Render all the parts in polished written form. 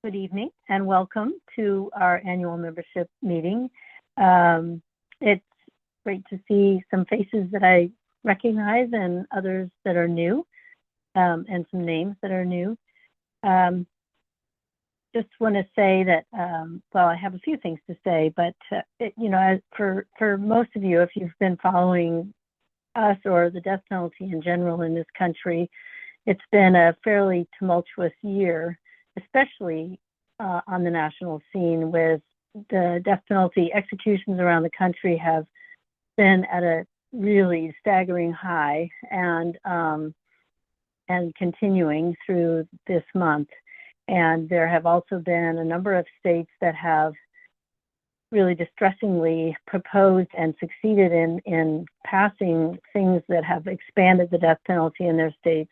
Good evening and welcome to our annual membership meeting. It's great to see some faces that I recognize and others that are new, and some names that are new. Just want to say that, well, I have a few things to say, but for most of you, if you've been following us or the death penalty in general in this country, it's been a fairly tumultuous year, especially on the national scene, with the death penalty executions around the country have been at a really staggering high and continuing through this month. And there have also been a number of states that have really distressingly proposed and succeeded in passing things that have expanded the death penalty in their states.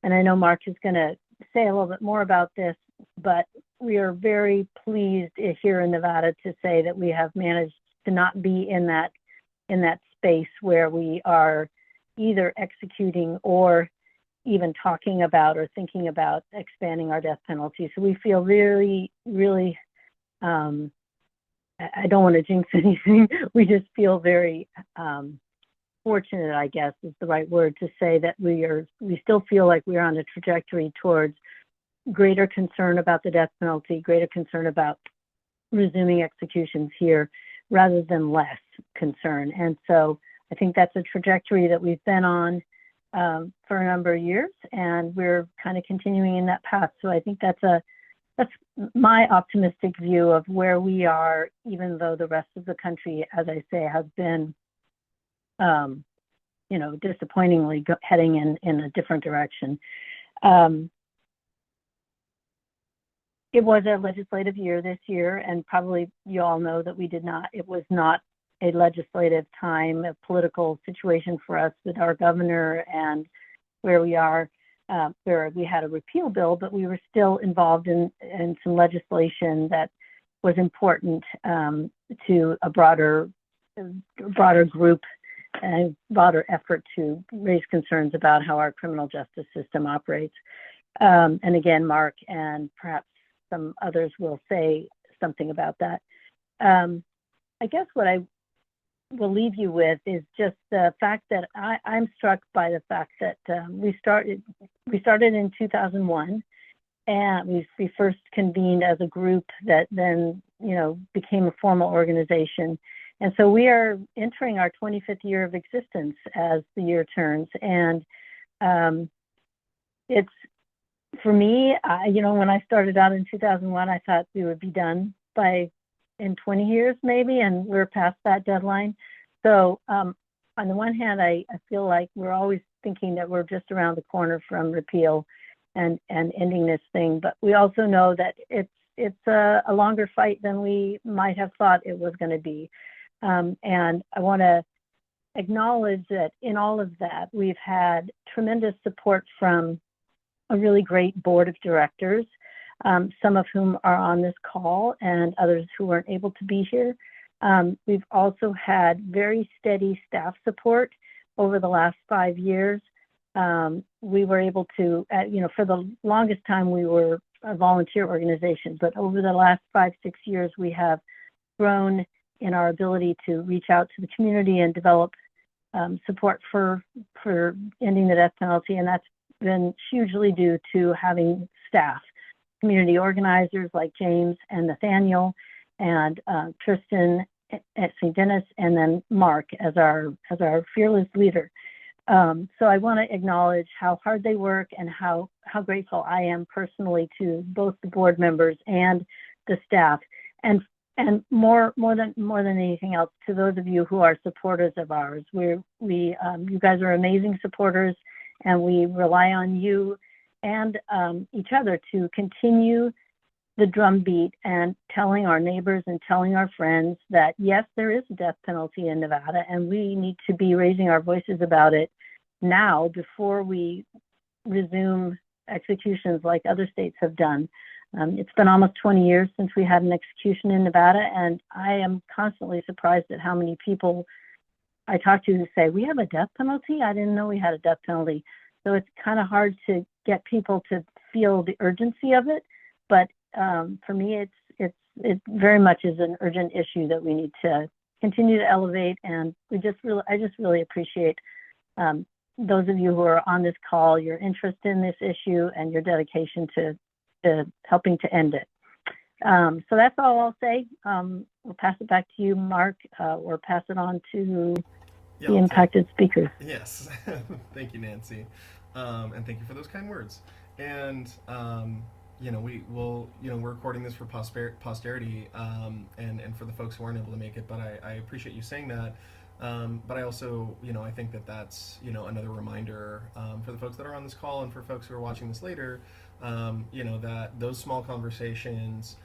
And I know Mark is going to say a little bit more about this, but we are very pleased here in Nevada to say that we have managed to not be in that space where we are either executing or even talking about or thinking about expanding our death penalty. So we feel really, really, I don't want to jinx anything. We just feel very fortunate, I guess is the right word to say, that we still feel like we're on a trajectory towards greater concern about the death penalty, greater concern about resuming executions here rather than less concern. And so I think that's a trajectory that we've been on for a number of years, and we're kind of continuing in that path. So I think that's my optimistic view of where we are, even though the rest of the country, as I say, has been disappointingly heading in a different direction. It was a legislative year this year, and probably you all know that it was not a legislative time, a political situation for us with our governor and where we are, where we had a repeal bill, but we were still involved in some legislation that was important to a broader group and broader effort to raise concerns about how our criminal justice system operates. And again, Mark and perhaps some others will say something about that. I guess what I will leave you with is just the fact that I'm struck by the fact that we started in 2001, and we first convened as a group that then became a formal organization. And so we are entering our 25th year of existence as the year turns. And it's, for me, when I started out in 2001, I thought we would be done in 20 years maybe, and we're past that deadline. So on the one hand, I feel like we're always thinking that we're just around the corner from repeal and ending this thing. But we also know that it's a longer fight than we might have thought it was going to be. And I want to acknowledge that in all of that, we've had tremendous support from a really great board of directors, some of whom are on this call and others who weren't able to be here. We've also had very steady staff support over the last 5 years. We were able to, for the longest time, we were a volunteer organization, but over the last 5-6 years, we have grown in our ability to reach out to the community and develop support for ending the death penalty. And that's been hugely due to having staff, community organizers like James and Nathaniel and Tristan at St. Denis, and then Mark as our fearless leader. So I want to acknowledge how hard they work and how grateful I am personally to both the board members and the staff, and more than anything else, to those of you who are supporters of ours. You guys are amazing supporters, and we rely on you and each other to continue the drumbeat and telling our neighbors and telling our friends that, yes, there is a death penalty in Nevada, and we need to be raising our voices about it now before we resume executions like other states have done. It's been almost 20 years since we had an execution in Nevada, and I am constantly surprised at how many people I talk to who say, we have a death penalty? I didn't know we had a death penalty. So it's kind of hard to get people to feel the urgency of it, but For me, it very much is an urgent issue that we need to continue to elevate, and I just really appreciate those of you who are on this call, your interest in this issue and your dedication to helping to end it. So that's all I'll say. We'll pass it back to you, Mark, or pass it on to Yeah, the impacted speakers. yes. Thank you, Nancy. And thank you for those kind words. And, we will, we're recording this for posterity, and for the folks who aren't able to make it, but I appreciate you saying that. But I also, I think that that's, another reminder for the folks that are on this call and for folks who are watching this later, that those small conversations,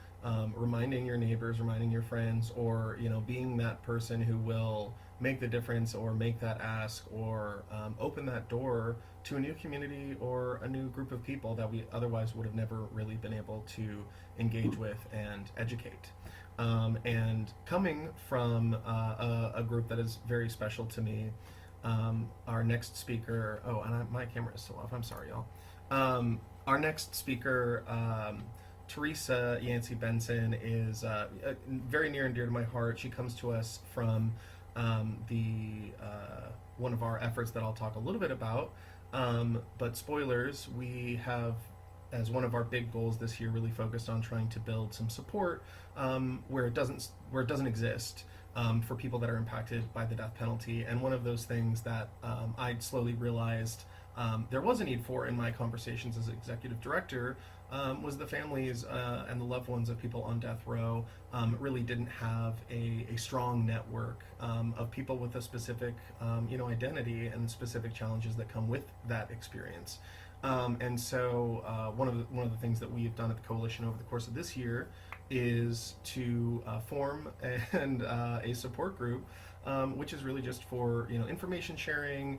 reminding your neighbors, reminding your friends, or, being that person who will make the difference or make that ask or open that door to a new community or a new group of people that we otherwise would have never really been able to engage with and educate. And coming from a group that is very special to me, our next speaker, my camera is still off, I'm sorry, y'all. Our next speaker, Teresa Yancey Benson, is very near and dear to my heart. She comes to us from the one of our efforts that I'll talk a little bit about. But spoilers, we have, as one of our big goals this year, really focused on trying to build some support where it doesn't exist for people that are impacted by the death penalty. And one of those things that I slowly realized there was a need for in my conversations as executive director was the families and the loved ones of people on death row really didn't have a strong network of people with a specific identity and specific challenges that come with that experience. And so one of the things that we've done at the coalition over the course of this year is to form a support group, which is really just for information sharing,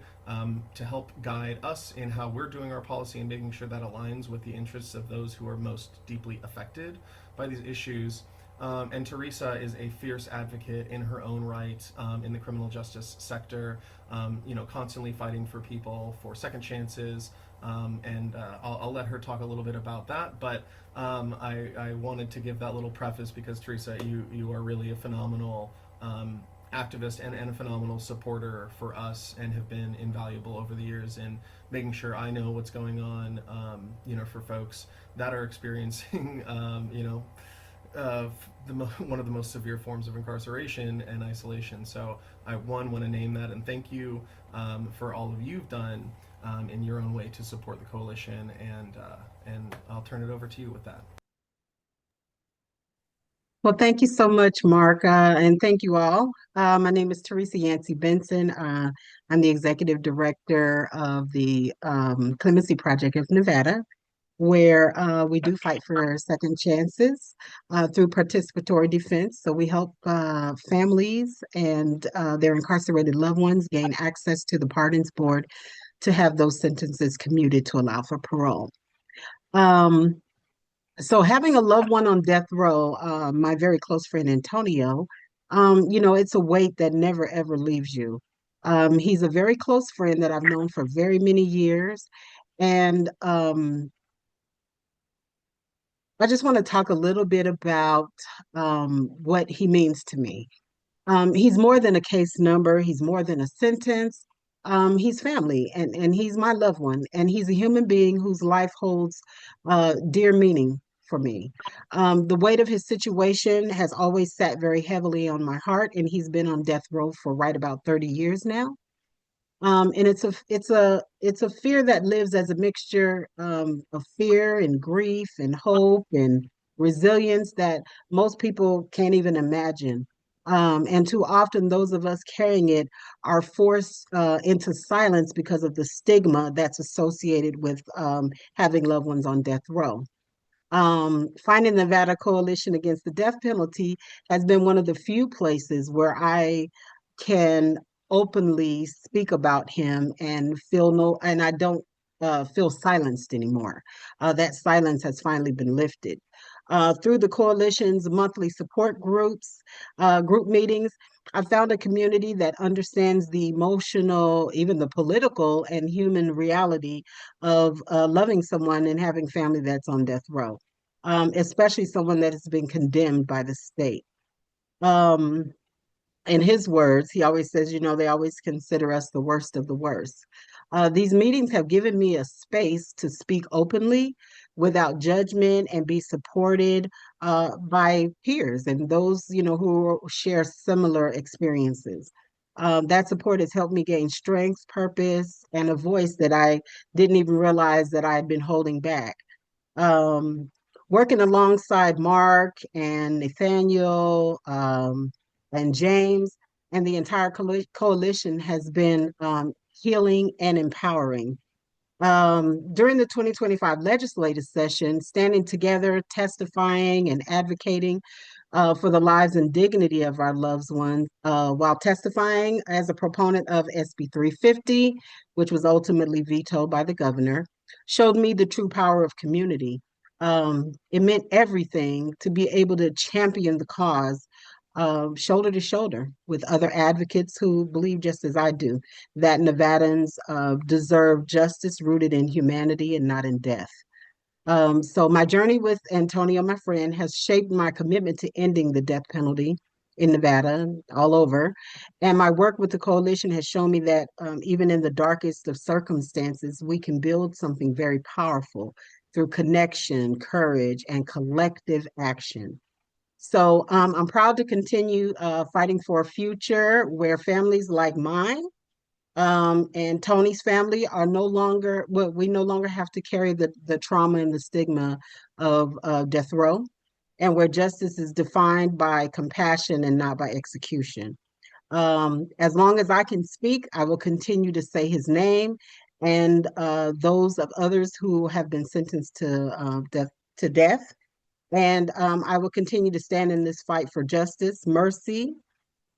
to help guide us in how we're doing our policy and making sure that aligns with the interests of those who are most deeply affected by these issues. And Teresa is a fierce advocate in her own right in the criminal justice sector, constantly fighting for people for second chances. And I'll let her talk a little bit about that, but I wanted to give that little preface because Teresa, you are really a phenomenal activist and a phenomenal supporter for us, and have been invaluable over the years in making sure I know what's going on, for folks that are experiencing, one of the most severe forms of incarceration and isolation. So I want to name that and thank you for all of you've done in your own way to support the coalition, and I'll turn it over to you with that. Well, thank you so much, Mark, and thank you all. My name is Teresa Yancey Benson. I'm the executive director of the Clemency Project of Nevada, where we do fight for second chances through participatory defense. So we help families and their incarcerated loved ones gain access to the Pardons Board to have those sentences commuted to allow for parole. So having a loved one on death row, my very close friend Antonio, it's a weight that never ever leaves you. He's a very close friend that I've known for very many years. And I just want to talk a little bit about what he means to me. He's more than a case number. He's more than a sentence. He's family, and he's my loved one, and he's a human being whose life holds dear meaning for me. The weight of his situation has always sat very heavily on my heart, and he's been on death row for right about 30 years now. And it's a fear that lives as a mixture of fear and grief and hope and resilience that most people can't even imagine. And too often, those of us carrying it are forced into silence because of the stigma that's associated with having loved ones on death row. Finding the Nevada Coalition Against the Death Penalty has been one of the few places where I can openly speak about him and I don't feel silenced anymore. That silence has finally been lifted. Through the coalition's monthly support group meetings, I found a community that understands the emotional, even the political and human reality of loving someone and having family that's on death row. especially someone that has been condemned by the state. Um, in his words, he always says, they always consider us the worst of the worst. These meetings have given me a space to speak openly without judgment and be supported by peers and those, who share similar experiences. That support has helped me gain strength, purpose, and a voice that I didn't even realize that I had been holding back. um, Working alongside Mark and Nathaniel and James and the entire coalition has been healing and empowering. During the 2025 legislative session, standing together, testifying, and advocating for the lives and dignity of our loved ones while testifying as a proponent of SB 350, which was ultimately vetoed by the governor, showed me the true power of community. It meant everything to be able to champion the cause shoulder to shoulder with other advocates who believe just as I do that Nevadans deserve justice rooted in humanity and not in death. So my journey with Antonio, my friend, has shaped my commitment to ending the death penalty in Nevada, all over. And my work with the coalition has shown me that even in the darkest of circumstances, we can build something very powerful through connection, courage, and collective action. So I'm proud to continue fighting for a future where families like mine and Tony's family are no longer, well, we no longer have to carry the trauma and the stigma of death row, and where justice is defined by compassion and not by execution. As long as I can speak, I will continue to say his name and those of others who have been sentenced to death. And I will continue to stand in this fight for justice, mercy,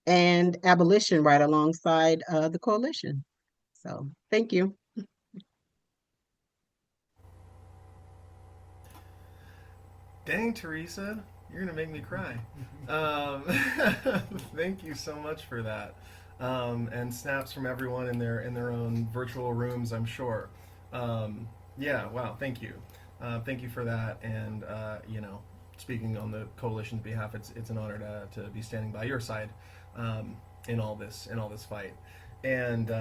and abolition right alongside the coalition. So thank you. Dang, Teresa, you're gonna make me cry. Um, Thank you so much for that, and snaps from everyone in their own virtual rooms, I'm sure. Yeah, wow, thank you for that. And speaking on the coalition's behalf, it's an honor to be standing by your side in all this fight. And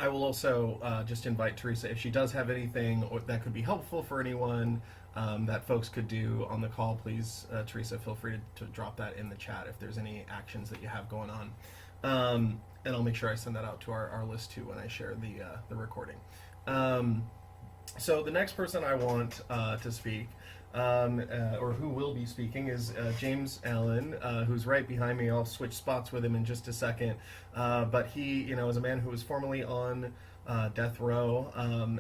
I will also just invite Teresa if she does have anything that could be helpful for anyone that folks could do on the call. Please, Teresa, feel free to drop that in the chat if there's any actions that you have going on. And I'll make sure I send that out to our list too when I share the recording. So the next person I want to speak, or who will be speaking, is James Allen, who's right behind me. I'll switch spots with him in just a second. But he, is a man who was formerly on death row,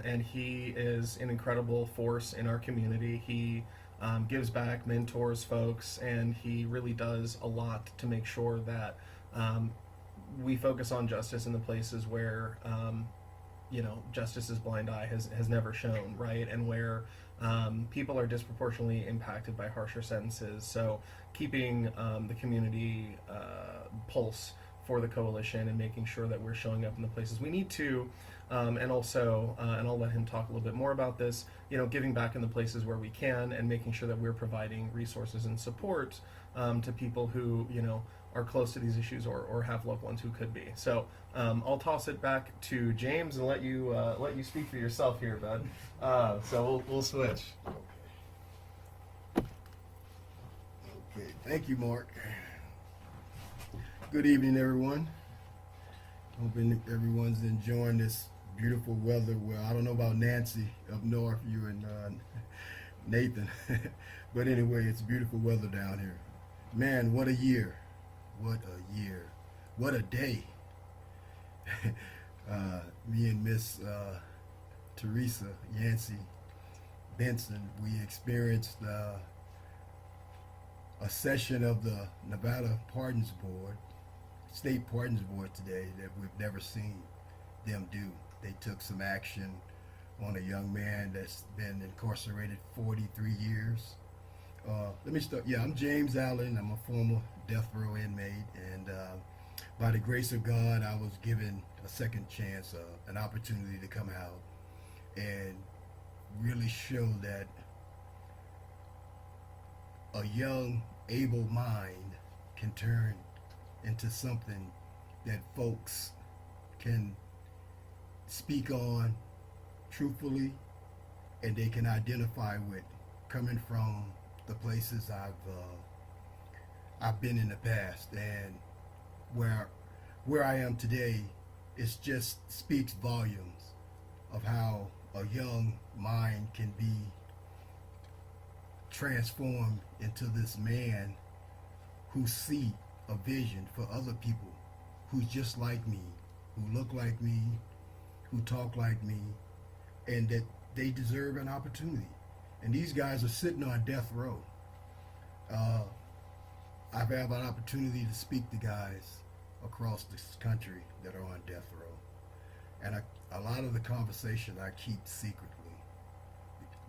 and he is an incredible force in our community. He gives back, mentors folks, and he really does a lot to make sure that we focus on justice in the places where justice's blind eye has never shown, right? And where people are disproportionately impacted by harsher sentences. So keeping the community pulse for the coalition and making sure that we're showing up in the places we need to, and also, and I'll let him talk a little bit more about this, giving back in the places where we can and making sure that we're providing resources and support to people who, are close to these issues or have loved ones who could be. So I'll toss it back to James and let you speak for yourself here, bud. So we'll switch. Okay, thank you, Mark. Good evening, everyone. Hoping everyone's enjoying this beautiful weather. Well, I don't know about Nancy up north, you and Nathan, but anyway, it's beautiful weather down here. Man, what a year! What a year! What a day! Me and Miss Teresa Yancey Benson, we experienced a session of the Nevada Pardons Board, State Pardons Board today that we've never seen them do. They took some action on a young man that's been incarcerated 43 years. Let me start. Yeah, I'm James Allen. I'm a former death row inmate, and by the grace of God, I was given a second chance, an opportunity to come out and really show that a young, able mind can turn into something that folks can speak on truthfully and they can identify with, coming from the places I've been in the past, and where where I am today, it just speaks volumes of how a young mind can be transformed into this man who see a vision for other people who's just like me, who look like me, who talk like me, and that they deserve an opportunity. And these guys are sitting on death row. Uh, I've had an opportunity to speak to guys across this country that are on death row, and a lot of the conversation I keep secretly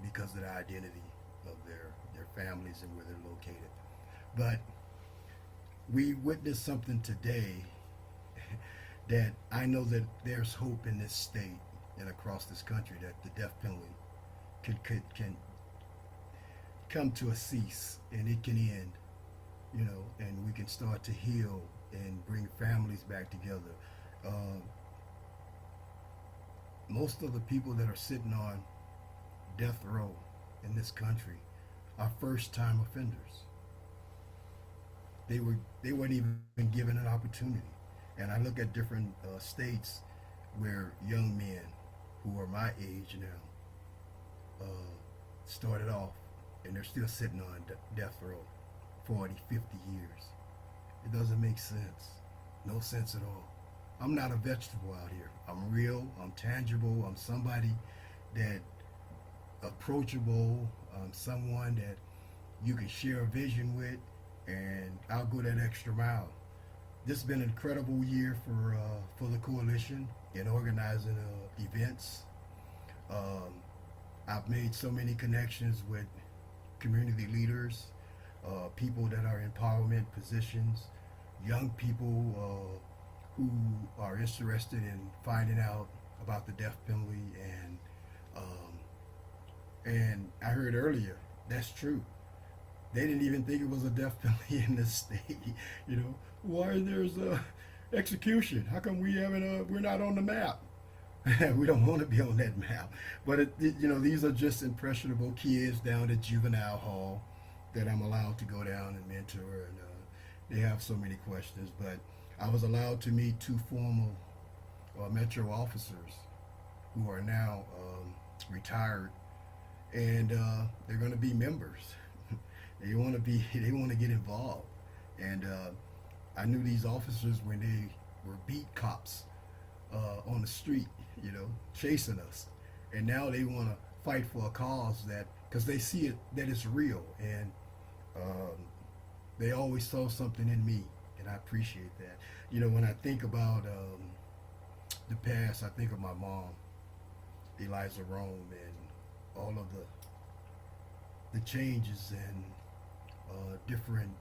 because of the identity of their families and where they're located. But we witnessed something today that I know that there's hope in this state and across this country that the death penalty can come to a cease and it can end, and we can start to heal and bring families back together. Uh, Most of the people that are sitting on death row in this country are first-time offenders. They weren't even given an opportunity. And I look at different states where young men who are my age now started off and they're still sitting on death row 40, 50 years. It doesn't make sense. No sense at all. I'm not a vegetable out here. I'm real. I'm tangible. I'm somebody that approachable. I'm someone that you can share a vision with, and I'll go that extra mile. This has been an incredible year for the coalition in organizing events. I've made so many connections with community leaders, people that are in empowerment positions, young people who are interested in finding out about the death penalty, and I heard earlier that's true. They didn't even think it was a death penalty in this state. Why there's a execution? How come we're not on the map? We don't want to be on that map. But these are just impressionable kids down at juvenile hall that I'm allowed to go down and mentor, and they have so many questions. But I was allowed to meet two former Metro officers who are now retired, and they're going to be members. They want to get involved, and I knew these officers when they were beat cops on the street, chasing us, and now they want to fight for a cause because they see it that it's real, and they always saw something in me, and I appreciate that. When I think about the past, I think of my mom, Eliza Rome, and all of the changes and different,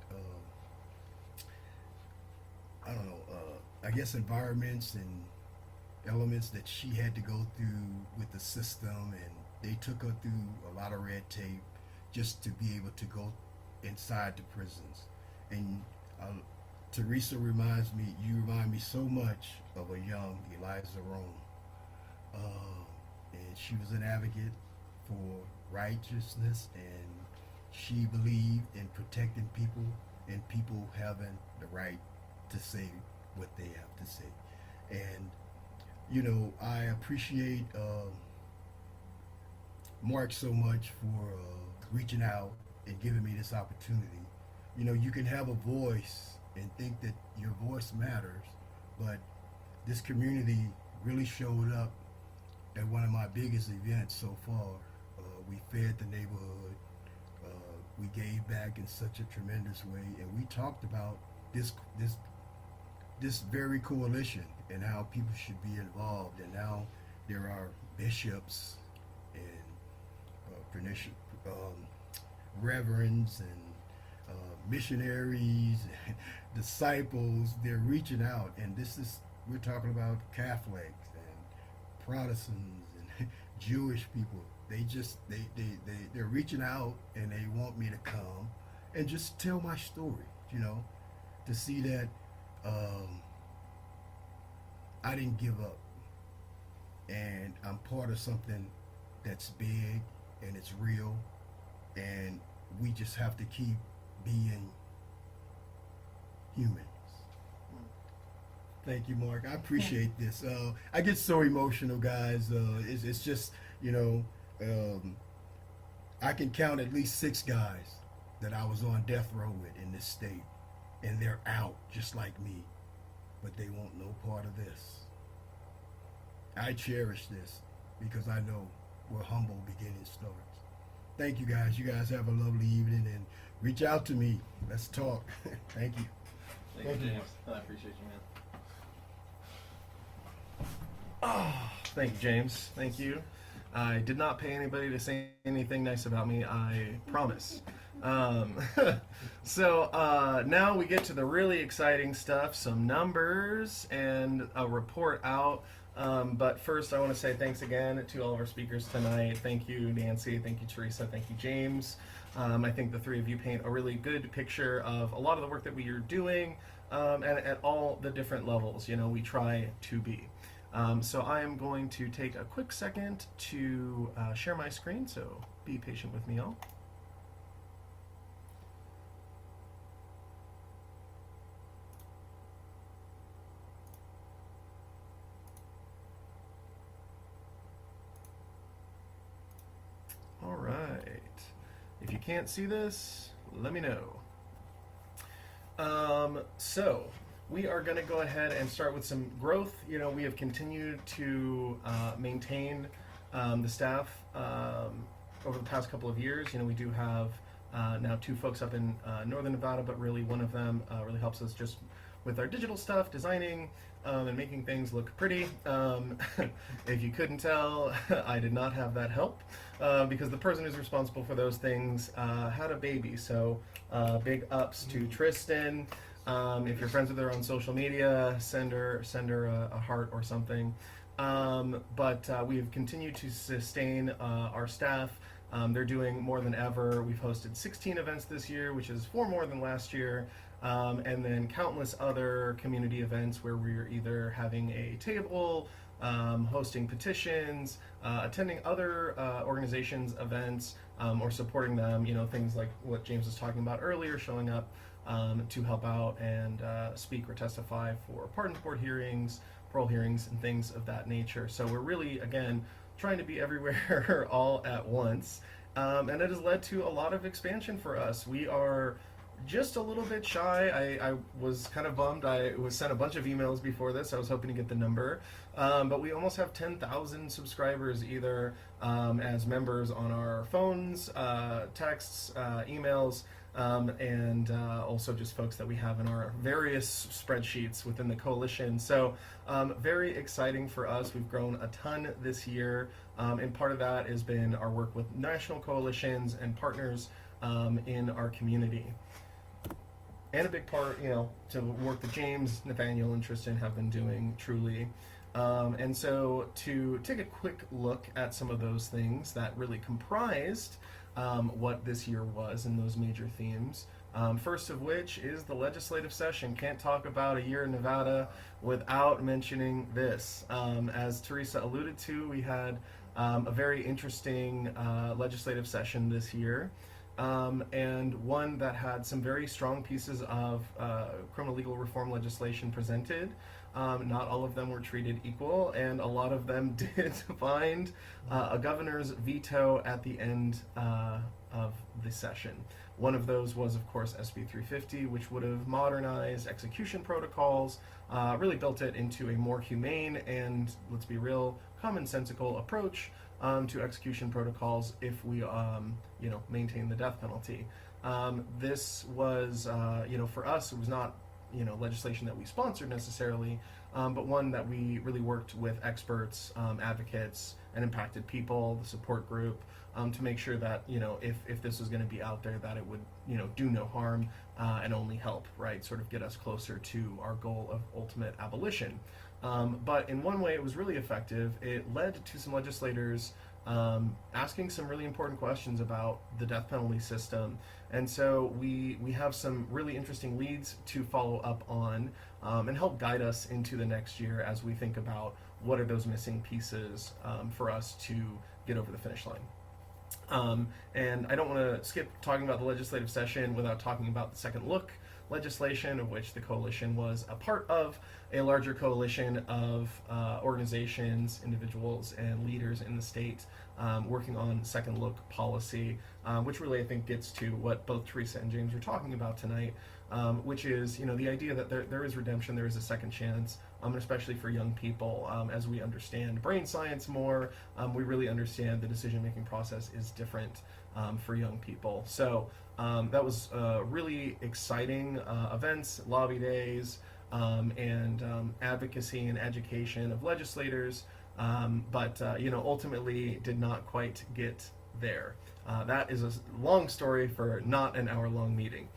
I guess environments and elements that she had to go through with the system, and they took her through a lot of red tape just to be able to go inside the prisons. And Teresa you remind me so much of a young Eliza Rome. And she was an advocate for righteousness, and she believed in protecting people and people having the right to say what they have to say. And I appreciate Mark so much for reaching out and giving me this opportunity. You can have a voice and think that your voice matters, but this community really showed up at one of my biggest events so far. We fed the neighborhood. We gave back in such a tremendous way, and we talked about this very coalition and how people should be involved, and now there are bishops and reverends and missionaries, disciples. They're reaching out, and we're talking about Catholics and Protestants and Jewish people. They're reaching out, and they want me to come and just tell my story. You know, to see that um, I didn't give up, and I'm part of something that's big and it's real, and we just have to keep being humans. Thank you, Mark. I appreciate this. I get so emotional, guys. It's just, you know, um, I can count at least 6 guys that I was on death row with in this state, and they're out just like me, but they want no part of this. I cherish this because I know where humble beginning starts. Thank you, guys. You guys have a lovely evening, and reach out to me. Let's talk. Thank you. Thank you, James. I appreciate you, man. Oh, thank you, James. Thank you. I did not pay anybody to say anything nice about me, I promise. Um, so now we get to the really exciting stuff, some numbers and a report out. But first, I want to say thanks again to all of our speakers tonight. Thank you, Nancy. Thank you, Teresa. Thank you, James. I think the three of you paint a really good picture of a lot of the work that we are doing, and at all the different levels, you know, we try to be. So I am going to take a quick second to share my screen, so be patient with me all. All right. If you can't see this, let me know. So we are going to go ahead and start with some growth. You know, we have continued to maintain the staff over the past couple of years. You know, we do have now 2 folks up in Northern Nevada, but really one of them really helps us just with our digital stuff, designing and making things look pretty. If you couldn't tell, I did not have that help because the person who's responsible for those things had a baby. So big ups to Tristan. If you're friends with her on social media, send her a heart or something. But we have continued to sustain our staff. They're doing more than ever. We've hosted 16 events this year, which is 4 more than last year. And then countless other community events where we're either having a table, hosting petitions, attending other organizations' events, or supporting them. You know, things like what James was talking about earlier, showing up to help out and speak or testify for pardons board hearings, parole hearings, and things of that nature. So we're really, again, trying to be everywhere all at once. And it has led to a lot of expansion for us. We are just a little bit shy. I was kind of bummed. I was sent a bunch of emails before this. I was hoping to get the number. But we almost have 10,000 subscribers, either as members on our phones, texts, emails, and also just folks that we have in our various spreadsheets within the coalition. So very exciting for us. We've grown a ton this year, and part of that has been our work with national coalitions and partners in our community. And a big part, you know, to work that James, Nathaniel, and Tristan have been doing truly. And so to take a quick look at some of those things that really comprised what this year was and those major themes. First of which is the legislative session. Can't talk about a year in Nevada without mentioning this. As Teresa alluded to, we had a very interesting legislative session this year. And one that had some very strong pieces of criminal legal reform legislation presented. Not all of them were treated equal, and a lot of them did find a governor's veto at the end of the session. One of those was, of course, SB 350, which would have modernized execution protocols, really built it into a more humane and, let's be real, commonsensical approach to execution protocols if we, maintain the death penalty. This was, for us, it was not, legislation that we sponsored necessarily, but one that we really worked with experts, advocates, and impacted people, the support group, to make sure that, if this was going to be out there, that it would, do no harm and only help, right? Sort of get us closer to our goal of ultimate abolition. But in one way, it was really effective. It led to some legislators asking some really important questions about the death penalty system. And so we have some really interesting leads to follow up on, and help guide us into the next year as we think about what are those missing pieces, for us to get over the finish line. And I don't want to skip talking about the legislative session without talking about the second look legislation, of which the coalition was a part of a larger coalition of organizations, individuals, and leaders in the state, working on second look policy, which really I think gets to what both Teresa and James were talking about tonight, which is, the idea that there is redemption, there is a second chance, especially for young people. As we understand brain science more, we really understand the decision-making process is different, for young people. So that was really exciting events, lobby days, and advocacy and education of legislators, but ultimately did not quite get there. That is a long story for not an hour-long meeting.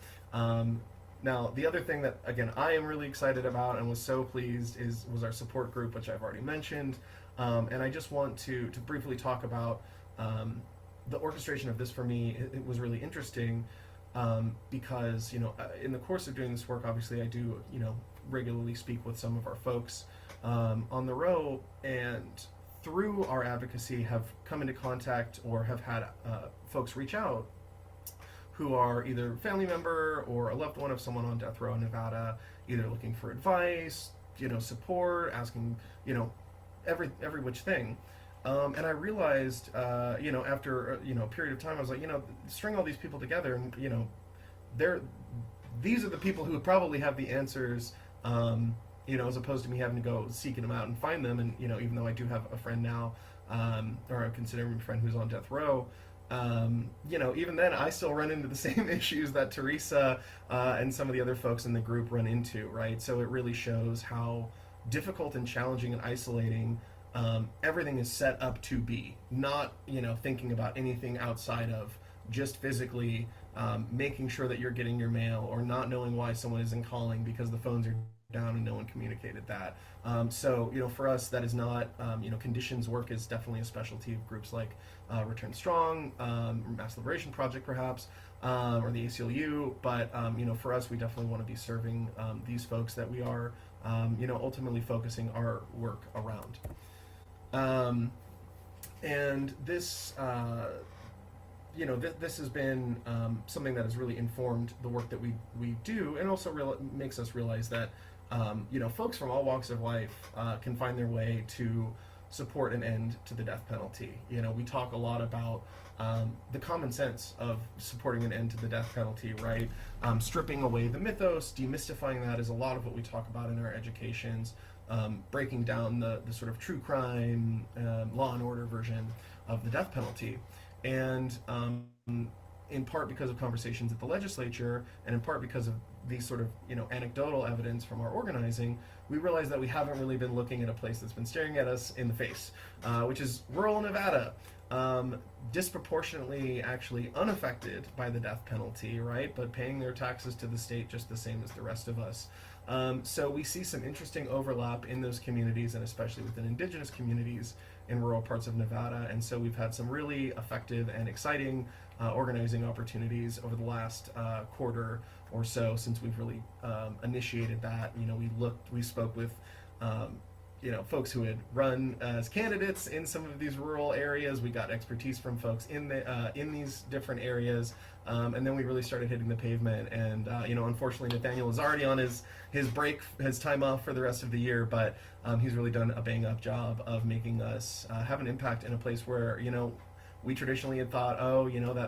Now, the other thing that, again, I am really excited about and was so pleased was our support group, which I've already mentioned. And I just want to briefly talk about the orchestration of this. For me, it was really interesting, because, in the course of doing this work, obviously I do, regularly speak with some of our folks on the row, and through our advocacy have come into contact or have had folks reach out who are either family member or a loved one of someone on death row in Nevada, either looking for advice, support, asking, every which thing. And I realized, after a period of time, I was like, string all these people together, and these are the people who probably have the answers, as opposed to me having to go seeking them out and find them. And even though I do have a friend now, or I consider him a friend who's on death row, even then I still run into the same issues that Teresa and some of the other folks in the group run into, right? So it really shows how difficult and challenging and isolating everything is set up to be. Not, thinking about anything outside of just physically making sure that you're getting your mail, or not knowing why someone isn't calling because the phones are down and no one communicated that. So, for us, that is not, conditions work is definitely a specialty of groups like Return Strong, Mass Liberation Project perhaps, or the ACLU. But, for us, we definitely want to be serving these folks that we are, ultimately focusing our work around. And this, this has been something that has really informed the work that we do, and also makes us realize that folks from all walks of life can find their way to support an end to the death penalty. We talk a lot about the common sense of supporting an end to the death penalty, right? Stripping away the mythos, demystifying that is a lot of what we talk about in our educations, breaking down the sort of true crime, law and order version of the death penalty. And in part because of conversations at the legislature, and in part because of these sort of anecdotal evidence from our organizing, we realized that we haven't really been looking at a place that's been staring at us in the face, which is rural Nevada, disproportionately actually unaffected by the death penalty, right? But paying their taxes to the state just the same as the rest of us. So we see some interesting overlap in those communities, and especially within indigenous communities in rural parts of Nevada. And so we've had some really effective and exciting organizing opportunities over the last quarter or so since we've really initiated that. We spoke with folks who had run as candidates in some of these rural areas. We got expertise from folks in these different areas, and then we really started hitting the pavement. And unfortunately, Nathaniel is already on his break, his time off for the rest of the year, but he's really done a bang-up job of making us have an impact in a place where we traditionally had thought,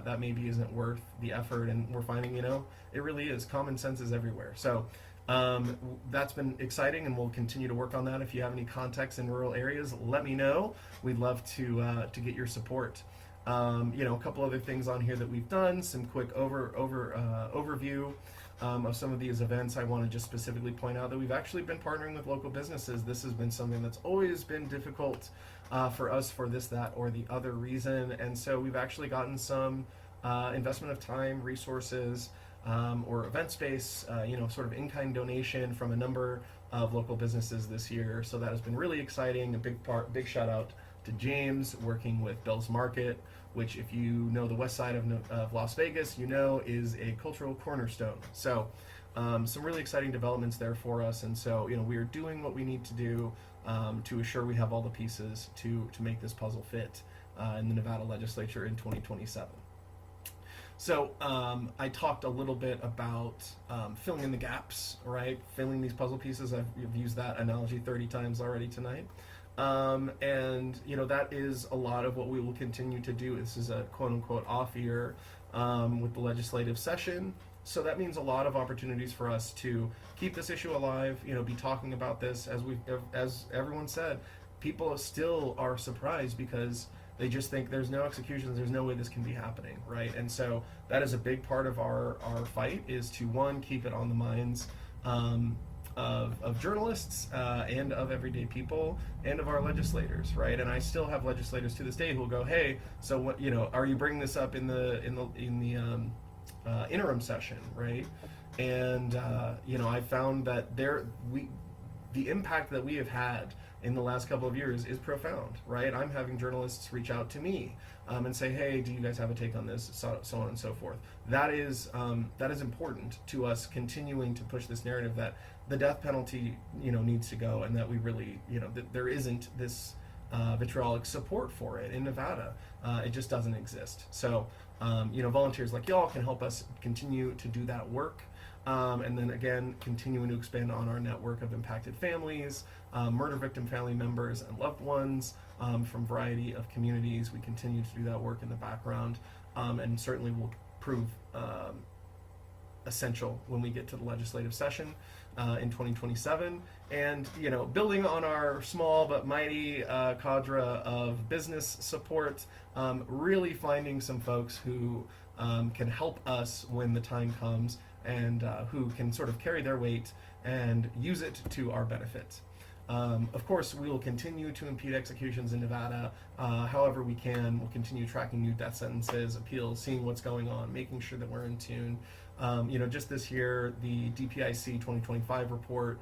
that maybe isn't worth the effort, and we're finding it really is. Common sense is everywhere. So that's been exciting, and we'll continue to work on that. If you have any contacts in rural areas, let me know. We'd love to get your support. A couple other things on here that we've done, some quick overview of some of these events. I want to just specifically point out that we've actually been partnering with local businesses. This has been something that's always been difficult for us for this, that, or the other reason, and so we've actually gotten some investment of time, resources, or event space, sort of in-kind donation from a number of local businesses this year. So that has been really exciting. A big shout out to James, working with Bill's Market, which, if you know the west side of Las Vegas, you know is a cultural cornerstone. So some really exciting developments there for us. And so, we are doing what we need to do to assure we have all the pieces to make this puzzle fit in the Nevada legislature in 2027. So I talked a little bit about filling in the gaps, right? Filling these puzzle pieces. I've used that analogy 30 times already tonight. And that is a lot of what we will continue to do. This is a quote-unquote off year with the legislative session. So that means a lot of opportunities for us to keep this issue alive, be talking about this. As everyone said, people still are surprised because they just think there's no executions, there's no way this can be happening, right? And so that is a big part of our fight, is to, one, keep it on the minds of journalists and of everyday people and of our legislators, right? And I still have legislators to this day who will go, "Hey, so what? Are you bringing this up in the interim session, right?" And I found that the impact that we have had in the last couple of years is profound, right? I'm having journalists reach out to me and say, "Hey, do you guys have a take on this?" So on and so forth. That is important to us, continuing to push this narrative that the death penalty, needs to go, and that we really, that there isn't this vitriolic support for it in Nevada. It just doesn't exist. So, volunteers like y'all can help us continue to do that work. And then again, continuing to expand on our network of impacted families, murder victim family members and loved ones from a variety of communities. We continue to do that work in the background, and certainly will prove essential when we get to the legislative session in 2027. And, building on our small but mighty cadre of business support, really finding some folks who can help us when the time comes, and who can sort of carry their weight and use it to our benefit. Of course, we will continue to impede executions in Nevada however we can. We'll continue tracking new death sentences, appeals, seeing what's going on, making sure that we're in tune. Just this year, the DPIC 2025 report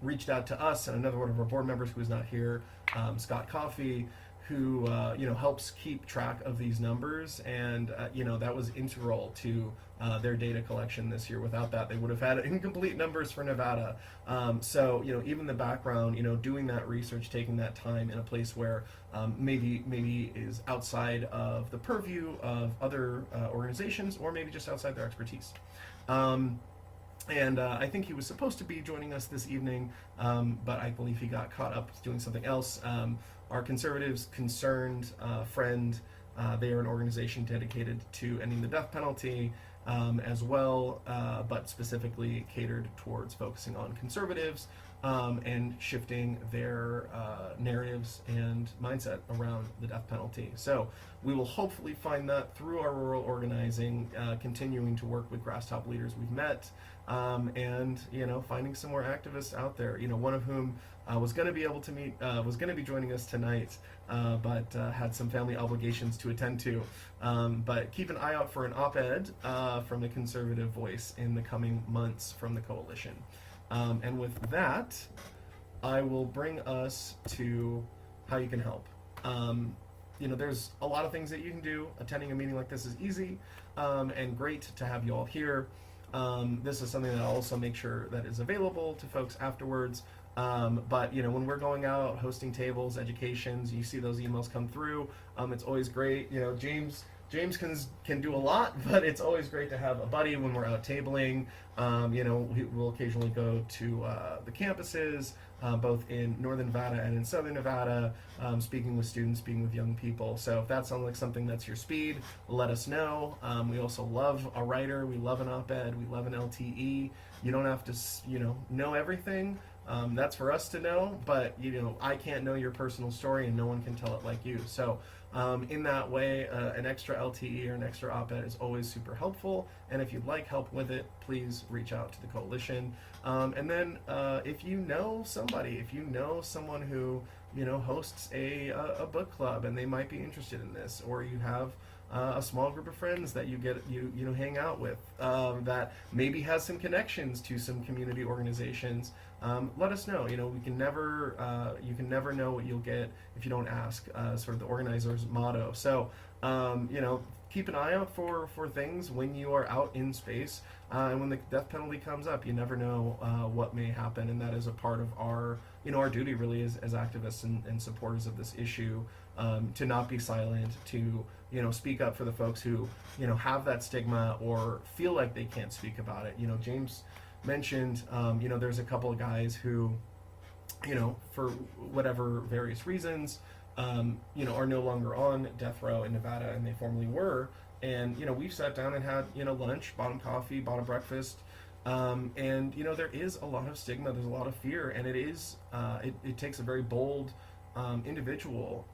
reached out to us and another one of our board members who is not here, Scott Coffey, who helps keep track of these numbers, and that was integral to their data collection this year. Without that, they would have had incomplete numbers for Nevada. So even the background, doing that research, taking that time in a place where maybe is outside of the purview of other organizations, or maybe just outside their expertise. And I think he was supposed to be joining us this evening, but I believe he got caught up doing something else. Our Conservatives Concerned Friend, they are an organization dedicated to ending the death penalty as well, but specifically catered towards focusing on conservatives and shifting their narratives and mindset around the death penalty. So we will hopefully find that through our rural organizing, continuing to work with grass top leaders we've met, and finding some more activists out there. One of whom was going to be able to meet, was going to be joining us tonight, but had some family obligations to attend to. But keep an eye out for an op-ed from the Conservative Voice in the coming months from the coalition. And with that, I will bring us to how you can help. There's a lot of things that you can do. Attending a meeting like this is easy and great to have you all here. This is something that I'll also make sure that is available to folks afterwards. But when we're going out, hosting tables, educations, you see those emails come through. It's always great. James can do a lot, but it's always great to have a buddy when we're out tabling. We'll occasionally go to the campuses, both in Northern Nevada and in Southern Nevada, speaking with students, speaking with young people. So if that sounds like something that's your speed, let us know. We also love a writer. We love an op-ed. We love an LTE. You don't have to, know everything. That's for us to know, but I can't know your personal story, and no one can tell it like you. So in that way, an extra LTE or an extra op-ed is always super helpful. And if you'd like help with it, please reach out to the coalition. And then if you know somebody, if you know someone who hosts a book club and they might be interested in this, or you have a small group of friends that you know hang out with, that maybe has some connections to some community organizations. Let us know. You know, we can never you can never know what you'll get if you don't ask. Sort of the organizer's motto. So you know, keep an eye out for things when you are out in space, and when the death penalty comes up. You never know what may happen, and that is a part of our, you know, our duty really as activists and supporters of this issue, to not be silent, to, you know, speak up for the folks who, you know, have that stigma or feel like they can't speak about it. You know, James mentioned, you know, there's a couple of guys who, you know, for whatever various reasons, you know, are no longer on death row in Nevada, and they formerly were. And, you know, we've sat down and had, you know, lunch, bought them coffee, bought them breakfast. And, you know, there is a lot of stigma, there's a lot of fear, and it takes a very bold individual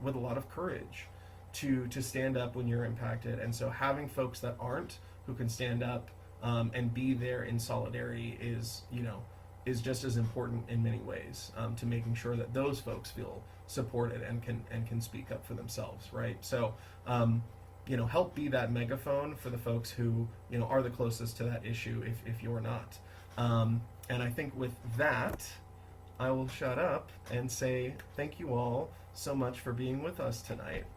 with a lot of courage to stand up when you're impacted. And so having folks that aren't, who can stand up and be there in solidarity is, you know, is just as important in many ways, to making sure that those folks feel supported and can speak up for themselves, right? So, you know, help be that megaphone for the folks who, you know, are the closest to that issue if you're not. And I think with that, I will shut up and say thank you all so much for being with us tonight.